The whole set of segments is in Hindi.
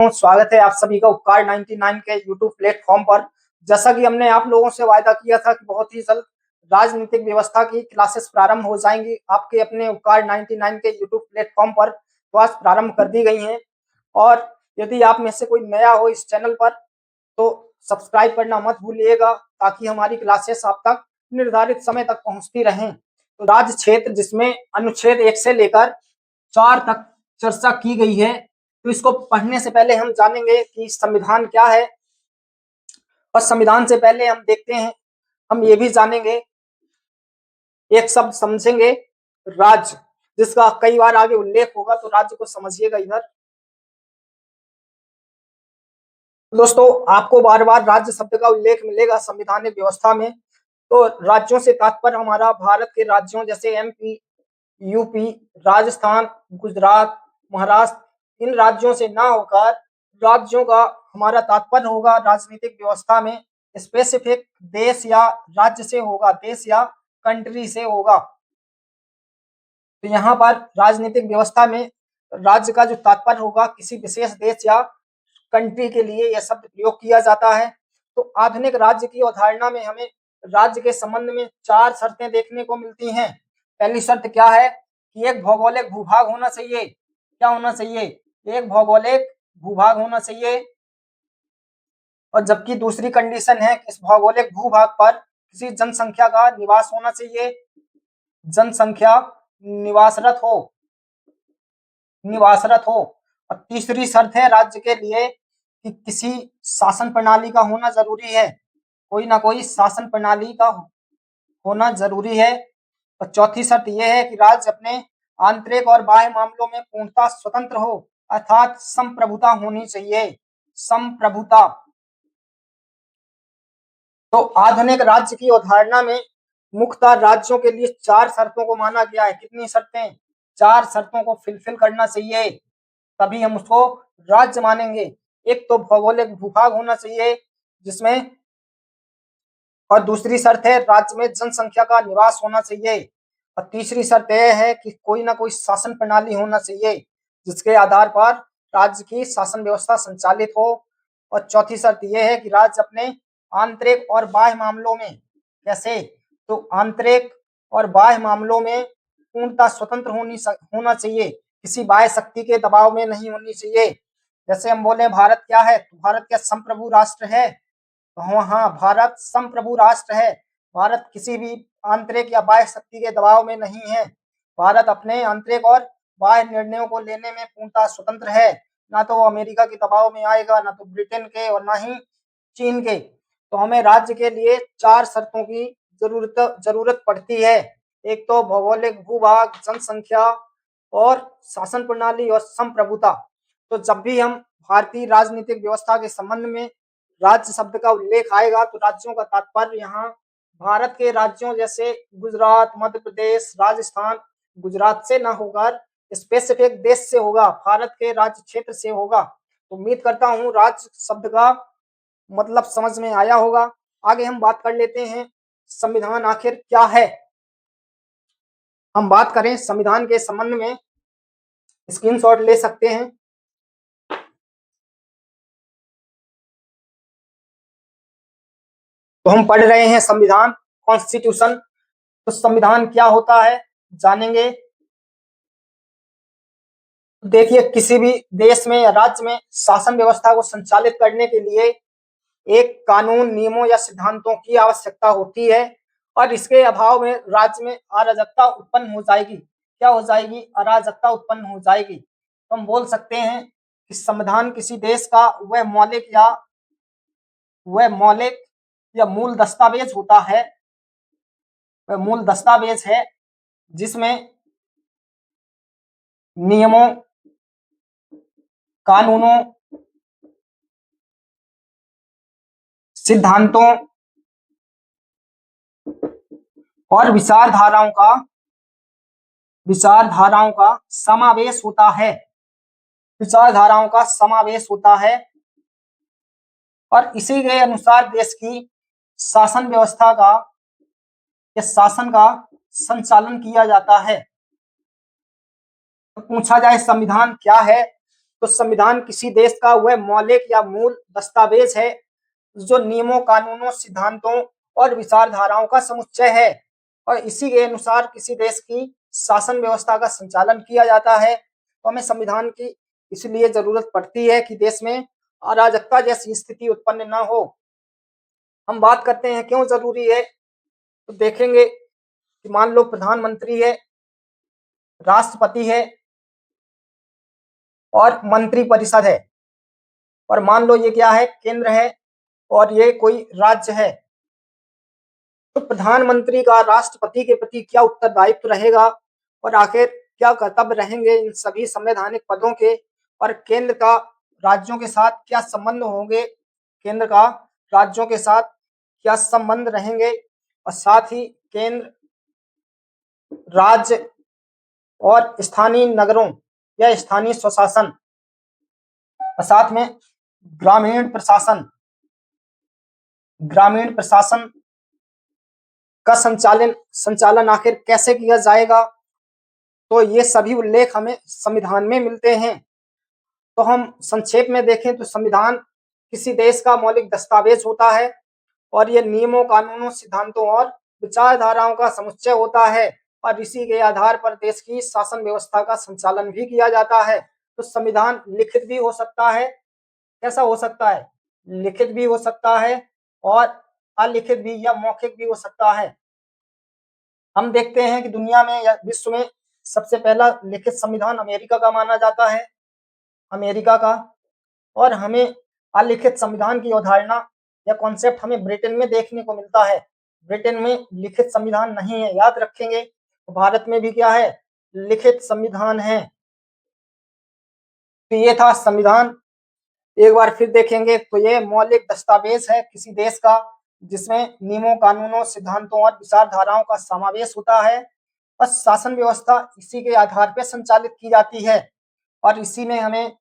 स्वागत है आप सभी का उपकार 99 के यूट्यूब प्लेटफॉर्म पर। जैसा कि हमने आप लोगों से वायदा किया था कि बहुत ही जल्द राजनीतिक व्यवस्था की क्लासेस प्रारंभ हो जाएंगी आपके अपने उपकार 99 के यूट्यूब प्लेटफॉर्म पर, तो आज प्रारंभ कर दी गई हैं। और यदि आप में से कोई नया हो इस चैनल पर तो सब्सक्राइब करना मत भूलिएगा, ताकि हमारी क्लासेस आप तक निर्धारित समय तक पहुंचती रहें। तो राज्य क्षेत्र जिसमें अनुच्छेद 1 से लेकर 4 तक चर्चा की गई है, तो इसको पढ़ने से पहले हम जानेंगे कि संविधान क्या है। और संविधान से पहले हम देखते हैं, हम ये भी जानेंगे, एक शब्द समझेंगे, राज्य, जिसका कई बार आगे उल्लेख होगा, तो राज्य को समझिएगा इधर। दोस्तों, आपको बार बार राज्य शब्द का उल्लेख मिलेगा संवैधानिक व्यवस्था में। तो राज्यों से तात्पर्य हमारा भारत के राज्यों जैसे एमपी, यूपी, राजस्थान, गुजरात, महाराष्ट्र, इन राज्यों से ना होकर राज्यों का हमारा तात्पर्य होगा राजनीतिक व्यवस्था में स्पेसिफिक देश या राज्य से होगा, देश या कंट्री से होगा। तो यहाँ पर राजनीतिक व्यवस्था में राज्य का जो तात्पर्य होगा किसी विशेष देश या कंट्री के लिए यह शब्द प्रयोग किया जाता है। तो आधुनिक राज्य की अवधारणा में हमें राज्य के संबंध में 4 शर्तें देखने को मिलती हैं। पहली शर्त क्या है कि एक भौगोलिक भूभाग होना चाहिए। क्या होना चाहिए? एक भौगोलिक भूभाग होना चाहिए। और जबकि दूसरी कंडीशन है कि इस भौगोलिक भूभाग पर किसी जनसंख्या का निवास होना चाहिए, जनसंख्या निवासरत हो। और तीसरी शर्त है राज्य के लिए कि किसी शासन प्रणाली का होना जरूरी है, कोई ना कोई शासन प्रणाली का होना जरूरी है। और चौथी शर्त यह है कि राज्य अपने आंतरिक और बाह्य मामलों में पूर्णतः स्वतंत्र हो, अर्थात संप्रभुता होनी चाहिए, संप्रभुता। तो आधुनिक राज्य की अवधारणा में मुख्यतः राज्यों के लिए 4 शर्तों को माना गया है। कितनी शर्तें? 4 शर्तों को फिलफिल करना चाहिए, तभी हम उसको राज्य मानेंगे। एक तो भौगोलिक भूभाग होना चाहिए जिसमें, और दूसरी शर्त है राज्य में जनसंख्या का निवास होना चाहिए। और तीसरी शर्त यह है कि कोई ना कोई शासन प्रणाली होना चाहिए जिसके आधार पर राज्य की शासन व्यवस्था संचालित हो। और चौथी शर्त यह है कि राज्य अपने आंतरिक और बाह्य मामलों में, कैसे? तो आंतरिक और बाह्य मामलों में पूर्णतः स्वतंत्र होना चाहिए, किसी बाह्य शक्ति के दबाव में नहीं होनी चाहिए। जैसे हम बोले भारत क्या है, तो भारत क्या संप्रभु राष्ट्र है? तो हाँ, भारत संप्रभु राष्ट्र है। भारत किसी भी आंतरिक या बाह्य शक्ति के दबाव में नहीं है। भारत अपने आंतरिक और बाह्य निर्णयों को लेने में पूर्णतः स्वतंत्र है। ना तो वो अमेरिका के दबाव में आएगा, ना तो ब्रिटेन के, और ना ही चीन के। तो हमें राज्य के लिए 4 शर्तों की जरूरत पड़ती है। एक तो भौगोलिक भूभाग, जनसंख्या, और शासन प्रणाली, और संप्रभुता। तो जब भी हम भारतीय राजनीतिक व्यवस्था के संबंध में राज्य शब्द का उल्लेख आएगा, तो राज्यों का तात्पर्य यहाँ भारत के राज्यों जैसे गुजरात, मध्य प्रदेश, राजस्थान, गुजरात से ना होकर स्पेसिफिक देश से होगा, भारत के राज्य क्षेत्र से होगा। तो उम्मीद करता हूँ राज्य शब्द का मतलब समझ में आया होगा। आगे हम बात कर लेते हैं संविधान आखिर क्या है। हम बात करें संविधान के संबंध में, स्क्रीनशॉट ले सकते हैं। तो हम पढ़ रहे हैं संविधान, कॉन्स्टिट्यूशन। तो संविधान क्या होता है जानेंगे। देखिए, किसी भी देश में या राज्य में शासन व्यवस्था को संचालित करने के लिए एक कानून, नियमों या सिद्धांतों की आवश्यकता होती है, और इसके अभाव में राज्य में अराजकता उत्पन्न हो जाएगी। क्या हो जाएगी? अराजकता उत्पन्न हो जाएगी। तो हम बोल सकते हैं कि संविधान किसी देश का वह मौलिक या मूल दस्तावेज होता है, वह मूल दस्तावेज है जिसमें नियमों, कानूनों, सिद्धांतों और विचारधाराओं का समावेश होता है। विचारधाराओं का समावेश होता है, और इसी के अनुसार देश की शासन व्यवस्था का या शासन का संचालन किया जाता है। तो पूछा जाए संविधान क्या है, तो संविधान किसी देश का वह मौलिक या मूल दस्तावेज है जो नियमों, कानूनों, सिद्धांतों और विचारधाराओं का समुच्चय है और इसी के अनुसार किसी देश की शासन व्यवस्था का संचालन किया जाता है। तो हमें संविधान की इसलिए जरूरत पड़ती है कि देश में अराजकता जैसी स्थिति उत्पन्न ना हो। हम बात करते हैं क्यों जरूरी है, तो देखेंगे कि मान लो प्रधानमंत्री है, राष्ट्रपति है और मंत्री परिषद है, और मान लो ये क्या है, केंद्र है और ये कोई राज्य है। तो प्रधानमंत्री का राष्ट्रपति के प्रति क्या उत्तरदायित्व रहेगा और आखिर क्या कर्तव्य रहेंगे इन सभी संवैधानिक पदों के, और केंद्र का राज्यों के साथ क्या संबंध होंगे, केंद्र का राज्यों के साथ क्या संबंध रहेंगे, और साथ ही केंद्र, राज्य और स्थानीय नगरों या स्थानीय स्वशासन और साथ में ग्रामीण प्रशासन का संचालन आखिर कैसे किया जाएगा। तो ये सभी उल्लेख हमें संविधान में मिलते हैं। तो हम संक्षेप में देखें तो संविधान किसी देश का मौलिक दस्तावेज होता है और ये नियमों, कानूनों, सिद्धांतों और विचारधाराओं का समुच्चय होता है और इसी के आधार पर देश की शासन व्यवस्था का संचालन भी किया जाता है। तो संविधान लिखित भी हो सकता है, कैसा हो सकता है, लिखित भी हो सकता है और अलिखित भी या मौखिक भी हो सकता है। हम देखते हैं कि दुनिया में या विश्व में सबसे पहला लिखित संविधान अमेरिका का माना जाता है, अमेरिका का, और हमें अलिखित संविधान की अवधारणा या कॉन्सेप्ट हमें ब्रिटेन में देखने को मिलता है। ब्रिटेन में लिखित संविधान नहीं है, याद रखेंगे। भारत में भी क्या है, लिखित संविधान है। तो ये था संविधान। एक बार फिर देखेंगे तो ये मौलिक दस्तावेज है किसी देश का जिसमें नियमों, कानूनों, सिद्धांतों और विचारधाराओं का समावेश होता है और शासन व्यवस्था इसी के आधार पर संचालित की जाती है और इसी में हमें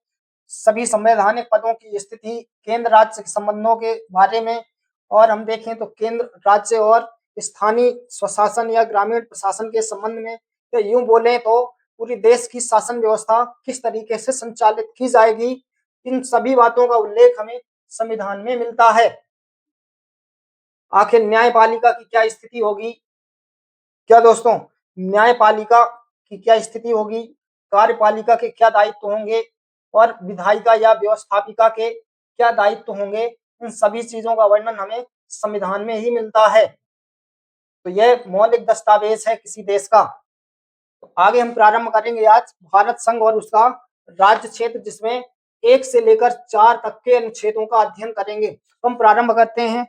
सभी संवैधानिक पदों की स्थिति, केंद्र राज्य के संबंधों के बारे में, और हम देखें तो केंद्र, राज्य और स्थानीय स्वशासन या ग्रामीण प्रशासन के संबंध में, तो यूं बोले तो पूरी देश की शासन व्यवस्था किस तरीके से संचालित की जाएगी, इन सभी बातों का उल्लेख हमें संविधान में मिलता है। आखिर न्यायपालिका की क्या स्थिति होगी, क्या दोस्तों, न्यायपालिका की क्या स्थिति होगी, कार्यपालिका के क्या दायित्व होंगे और विधायिका या व्यवस्थापिका के क्या दायित्व होंगे, इन सभी चीजों का वर्णन हमें संविधान में ही मिलता है। तो यह मौलिक दस्तावेज है किसी देश का। तो आगे हम प्रारंभ करेंगे आज भारत संघ और उसका राज्य क्षेत्र, जिसमें 1 से लेकर 4 तक के अनुच्छेदों का अध्ययन करेंगे। तो हम प्रारंभ करते हैं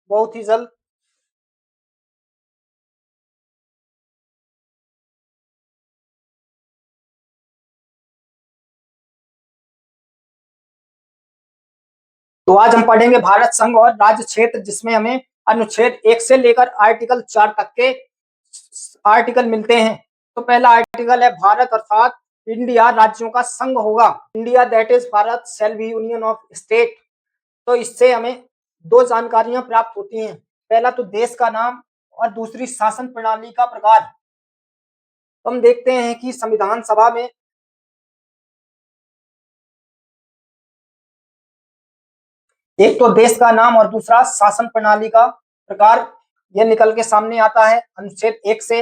बहुत ही जल्द। तो आज हम पढ़ेंगे भारत संघ और राज्य क्षेत्र, जिसमें हमें अनुच्छेद 1 से लेकर आर्टिकल 4 तक के आर्टिकल मिलते हैं। तो पहला आर्टिकल है भारत अर्थात इंडिया राज्यों का संघ होगा। India that is Bharat shall be union of state. तो इससे हमें 2 जानकारियां प्राप्त होती हैं, पहला तो देश का नाम और दूसरी शासन प्रणाली का प्रकार। तो हम देखते हैं कि संविधान सभा में एक तो देश का नाम और दूसरा शासन प्रणाली का प्रकार, यह निकल के सामने आता है अनुच्छेद 1 से।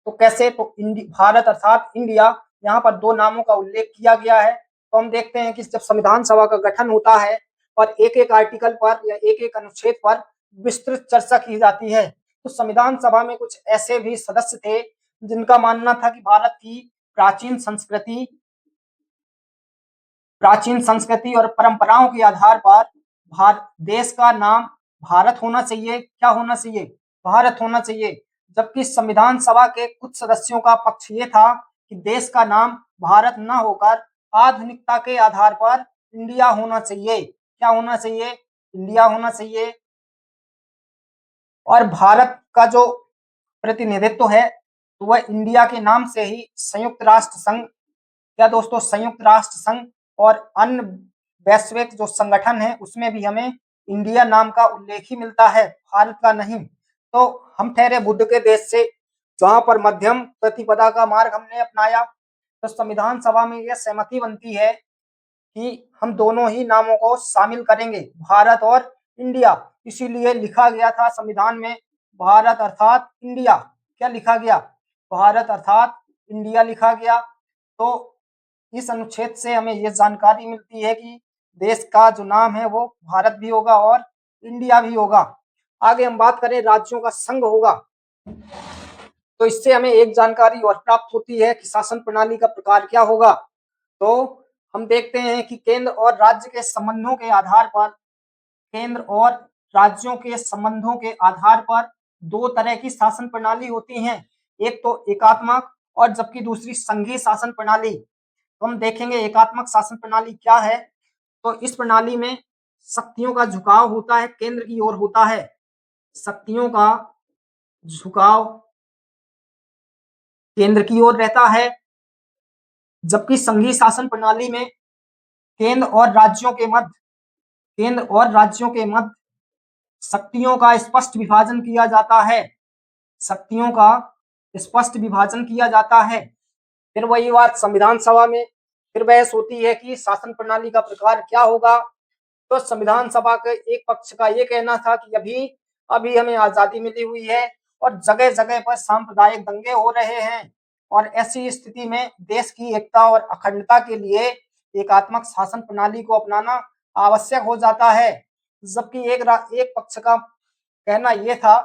तो कैसे, तो भारत अर्थात इंडिया, यहाँ पर 2 नामों का उल्लेख किया गया है। तो हम देखते हैं कि जब संविधान सभा का गठन होता है और एक एक आर्टिकल पर या एक एक अनुच्छेद पर विस्तृत चर्चा की जाती है, तो संविधान सभा में कुछ ऐसे भी सदस्य थे जिनका मानना था कि भारत की प्राचीन संस्कृति और परंपराओं के आधार पर देश का नाम भारत होना चाहिए। क्या होना चाहिए, भारत होना चाहिए। जबकि संविधान सभा के कुछ सदस्यों का पक्ष ये था कि देश का नाम भारत न होकर आधुनिकता के आधार पर इंडिया होना चाहिए। क्या होना चाहिए, इंडिया होना चाहिए। और भारत का जो प्रतिनिधित्व है तो वह इंडिया के नाम से ही संयुक्त राष्ट्र संघ, क्या दोस्तों, संयुक्त राष्ट्र संघ और अन्य वैश्विक जो संगठन है उसमें भी हमें इंडिया नाम का उल्लेख ही मिलता है, भारत का नहीं। तो हम ठहरे बुद्ध के देश से, जहां पर मध्यम प्रतिपदा का मार्ग हमने अपनाया। तो संविधान सभा में यह सहमति बनती है कि हम दोनों ही नामों को शामिल करेंगे, भारत और इंडिया। इसीलिए लिखा गया था संविधान में भारत अर्थात इंडिया। क्या लिखा गया? भारत अर्थात इंडिया लिखा गया। तो इस अनुच्छेद से हमें ये जानकारी मिलती है कि देश का जो नाम है वो भारत भी होगा और इंडिया भी होगा। आगे हम बात करें राज्यों का संघ होगा, तो इससे हमें एक जानकारी और प्राप्त होती है कि शासन प्रणाली का प्रकार क्या होगा। तो हम देखते हैं कि केंद्र और राज्य के संबंधों के आधार पर, केंद्र और राज्यों के संबंधों के आधार पर दो तरह की शासन प्रणाली होती हैं, एक तो एकात्मक और जबकि दूसरी संघीय शासन प्रणाली। तो हम देखेंगे एकात्मक शासन प्रणाली क्या है। तो इस प्रणाली में शक्तियों का झुकाव होता है, केंद्र की ओर होता है, शक्तियों का झुकाव केंद्र की ओर रहता है। जबकि संघीय शासन प्रणाली में केंद्र और राज्यों के मध्य केंद्र और राज्यों के मध्य शक्तियों का स्पष्ट विभाजन किया जाता है, शक्तियों का स्पष्ट विभाजन किया जाता है। फिर वही बात संविधान सभा में फिर बहस होती है कि शासन प्रणाली का प्रकार क्या होगा। तो संविधान सभा के एक पक्ष का ये कहना था कि अभी अभी हमें आजादी मिली हुई है और जगह जगह पर सांप्रदायिक दंगे हो रहे हैं और ऐसी स्थिति में देश की एकता और अखंडता के लिए एकात्मक शासन प्रणाली को अपनाना आवश्यक हो जाता है। जबकि एक पक्ष का कहना यह था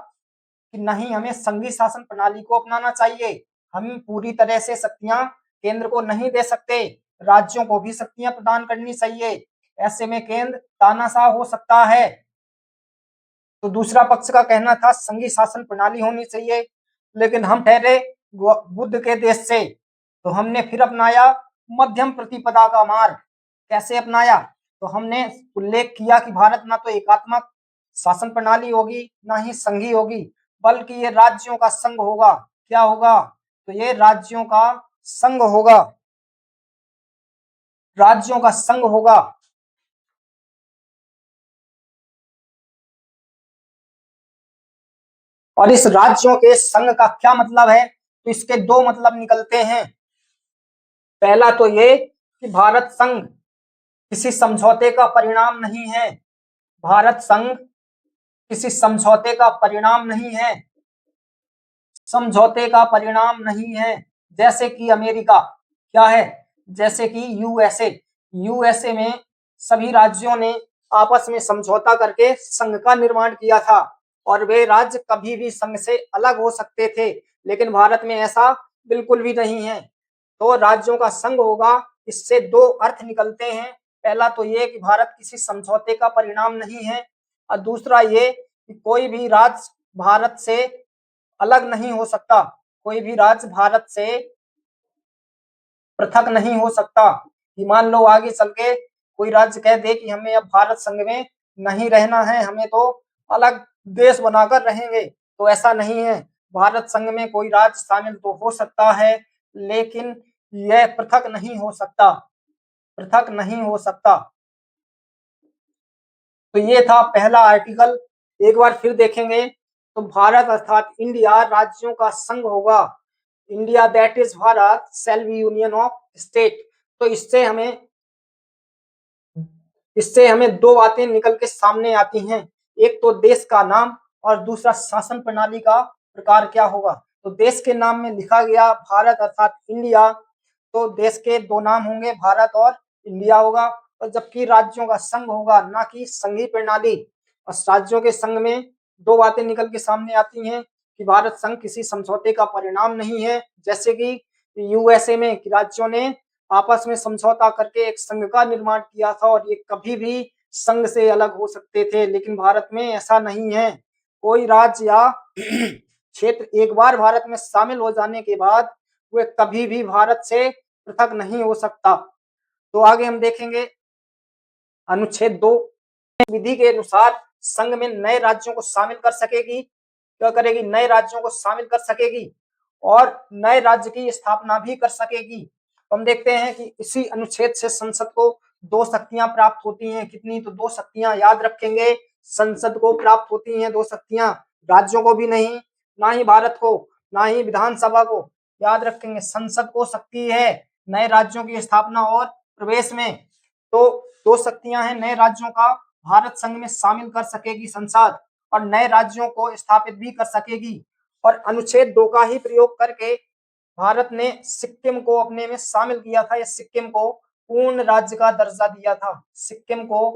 कि नहीं, हमें संघीय शासन प्रणाली को अपनाना चाहिए, हम पूरी तरह से शक्तियां केंद्र को नहीं दे सकते, राज्यों को भी शक्तियां प्रदान करनी चाहिए, ऐसे में केंद्र तानाशाह हो सकता है। तो दूसरा पक्ष का कहना था संघीय शासन प्रणाली होनी चाहिए, लेकिन हम ठहरे बुद्ध के देश से, तो हमने फिर अपनाया मध्यम प्रतिपदा का मार्ग। कैसे अपनाया? तो हमने उल्लेख किया कि भारत ना तो एकात्मक शासन प्रणाली होगी ना ही संघीय होगी, बल्कि ये राज्यों का संघ होगा। क्या होगा? तो ये राज्यों का संघ होगा, राज्यों का संघ होगा। और इस राज्यों के संघ का क्या मतलब है? तो इसके दो मतलब निकलते हैं। पहला तो ये कि भारत संघ किसी समझौते का परिणाम नहीं है, भारत संघ किसी समझौते का परिणाम नहीं है, समझौते का परिणाम नहीं है। जैसे कि अमेरिका क्या है? जैसे कि यूएसए, यूएसए में सभी राज्यों ने आपस में समझौता करके संघ का निर्माण किया था और वे राज्य कभी भी संघ से अलग हो सकते थे, लेकिन भारत में ऐसा बिल्कुल भी नहीं है। तो राज्यों का संघ होगा, इससे दो अर्थ निकलते हैं। पहला तो ये कि भारत किसी समझौते का परिणाम नहीं है और दूसरा ये कि कोई भी राज्य भारत से अलग नहीं हो सकता, कोई भी राज्य भारत से पृथक नहीं हो सकता। कि मान लो आगे चल के कोई राज्य कह दे कि हमें अब भारत संघ में नहीं रहना है, हमें तो अलग देश बनाकर रहेंगे, तो ऐसा नहीं है। भारत संघ में कोई राज्य शामिल तो हो सकता है, लेकिन यह पृथक नहीं हो सकता, पृथक नहीं हो सकता। तो ये था पहला आर्टिकल। एक बार फिर देखेंगे तो भारत अर्थात इंडिया राज्यों का संघ होगा, India that is Bharat shall be union of state. तो इससे हमें दो बातें निकल के सामने आती हैं, एक तो देश का नाम और दूसरा शासन प्रणाली का प्रकार क्या होगा। तो देश के नाम में लिखा गया भारत अर्थात इंडिया, तो देश के दो नाम होंगे, भारत और इंडिया होगा। और जबकि राज्यों का संघ होगा, ना कि संघीय प्रणाली। और राज्यों के संघ में दो बातें निकल के सामने आती हैं कि भारत संघ किसी समझौते का परिणाम नहीं है, जैसे कि यूएसए में कि राज्यों ने आपस में समझौता करके एक संघ का निर्माण किया था और ये कभी भी संघ से अलग हो सकते थे, लेकिन भारत में ऐसा नहीं है। कोई राज्य या क्षेत्र एक बार भारत में शामिल हो जाने के बाद वे कभी भी भारत से पृथक नहीं हो सकता। तो आगे हम देखेंगे अनुच्छेद 2 विधि के अनुसार संघ में नए राज्यों को शामिल कर सकेगी, क्या करेगी? नए राज्यों को शामिल कर सकेगी और नए राज्य की स्थापना भी कर सकेगी। तो हम देखते हैं कि इसी अनुच्छेद से संसद को दो शक्तियां प्राप्त होती हैं। कितनी? तो दो शक्तियां, याद रखेंगे। संसद को प्राप्त होती हैं दो शक्तियां, राज्यों को भी नहीं, ना ही भारत को, ना ही विधानसभा को। याद रखेंगे, संसद को शक्ति है नए राज्यों की स्थापना और प्रवेश में। तो दो शक्तियां हैं, नए राज्यों का भारत संघ में शामिल कर सकेगी संसद और नए राज्यों को स्थापित भी कर सकेगी। और अनुच्छेद 2 का ही प्रयोग करके भारत ने सिक्किम को अपने में शामिल किया था, या सिक्किम को पूर्ण राज्य का दर्जा दिया था, सिक्किम को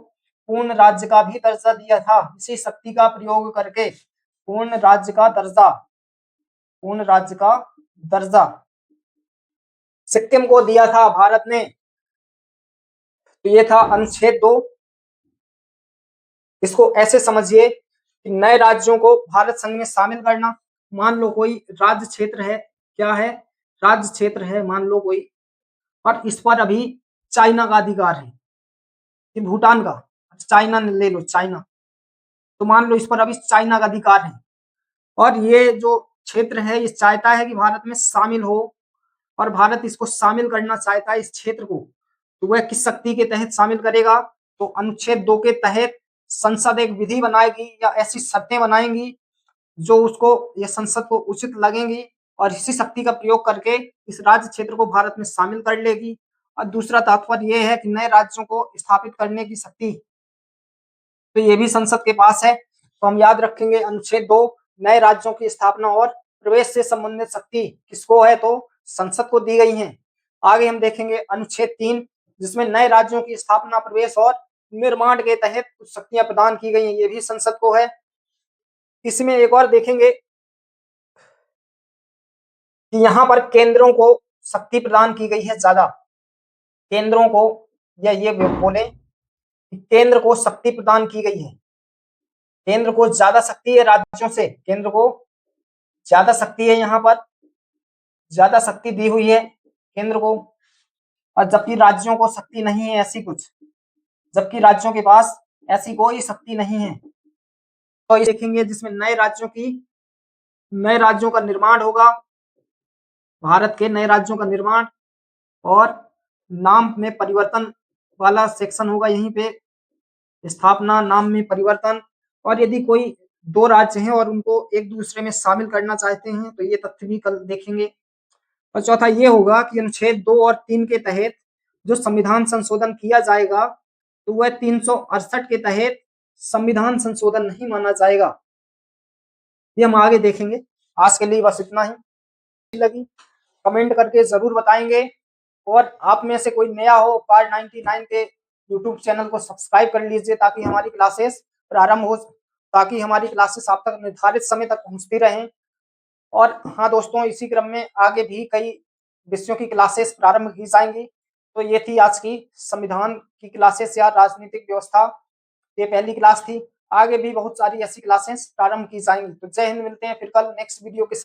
पूर्ण राज्य का भी दर्जा दिया था। इसी शक्ति का प्रयोग करके पूर्ण राज्य का दर्जा, पूर्ण राज्य का दर्जा सिक्किम को दिया था भारत ने। तो ये था अनुच्छेद 2। इसको ऐसे समझिए कि नए राज्यों को भारत संघ में शामिल करना। मान लो कोई राज्य क्षेत्र है, क्या है, राज्य क्षेत्र है मान लो कोई, और इस पर अभी चाइना का अधिकार है, कि भूटान का, चाइना ले लो चाइना, तो मान लो इस पर अभी चाइना का अधिकार है और ये जो क्षेत्र है ये चाहता है कि भारत में शामिल हो और भारत इसको शामिल करना चाहता है इस क्षेत्र को, तो वह किस शक्ति के तहत शामिल करेगा? तो अनुच्छेद 2 के तहत संसद एक विधि बनाएगी या ऐसी शर्तें बनाएंगी जो उसको या संसद को उचित लगेंगी और इसी शक्ति का प्रयोग करके इस राज्य क्षेत्र को भारत में शामिल कर लेगी। और दूसरा तात्पर्य यह है कि नए राज्यों को स्थापित करने की शक्ति तो ये भी संसद के पास है। तो हम याद रखेंगे अनुच्छेद 2 नए राज्यों की स्थापना और प्रवेश से संबंधित शक्ति किसको है? तो संसद को दी गई है। आगे हम देखेंगे अनुच्छेद 3 जिसमें नए राज्यों की स्थापना, प्रवेश और निर्माण के तहत कुछ शक्तियां प्रदान की गई हैं, ये भी संसद को है। इसमें एक और देखेंगे कि यहाँ पर केंद्रों को शक्ति प्रदान की गई है ज्यादा, केंद्रों को, या ये बोले कि केंद्र को शक्ति प्रदान की गई है, केंद्र को ज्यादा शक्ति है राज्यों से, केंद्र को ज्यादा शक्ति है, यहाँ पर ज्यादा शक्ति दी हुई है केंद्र को, और जबकि राज्यों को शक्ति नहीं है ऐसी कुछ, जबकि राज्यों के पास ऐसी कोई शक्ति नहीं है। तो ये देखेंगे जिसमें नए राज्यों का निर्माण होगा, भारत के नए राज्यों का निर्माण और नाम में परिवर्तन वाला सेक्शन होगा यहीं पे, स्थापना, नाम में परिवर्तन, और यदि कोई दो राज्य हैं और उनको एक दूसरे में शामिल करना चाहते हैं तो ये तथ्य भी कल देखेंगे। और चौथा ये होगा कि अनुच्छेद 2 और 3 के तहत जो संविधान संशोधन किया जाएगा तो वह 368 के तहत संविधान संशोधन नहीं माना जाएगा। ये हम आगे देखेंगे। आज के लिए बस इतना ही। लगी कमेंट करके जरूर बताएंगे, और आप में से कोई नया हो पार्ट 99 के यूट्यूब चैनल को सब्सक्राइब कर लीजिए ताकि हमारी क्लासेस प्रारंभ हो, ताकि हमारी क्लासेस आप तक निर्धारित समय तक पहुंचती रहें। और हाँ दोस्तों, इसी क्रम में आगे भी कई विषयों की क्लासेस प्रारंभ की जाएंगी। तो ये थी आज की संविधान की क्लासेस या राजनीतिक व्यवस्था, ये पहली क्लास थी। आगे भी बहुत सारी ऐसी क्लासेस प्रारंभ की जाएंगी। तो जय हिंद, मिलते हैं फिर कल नेक्स्ट वीडियो के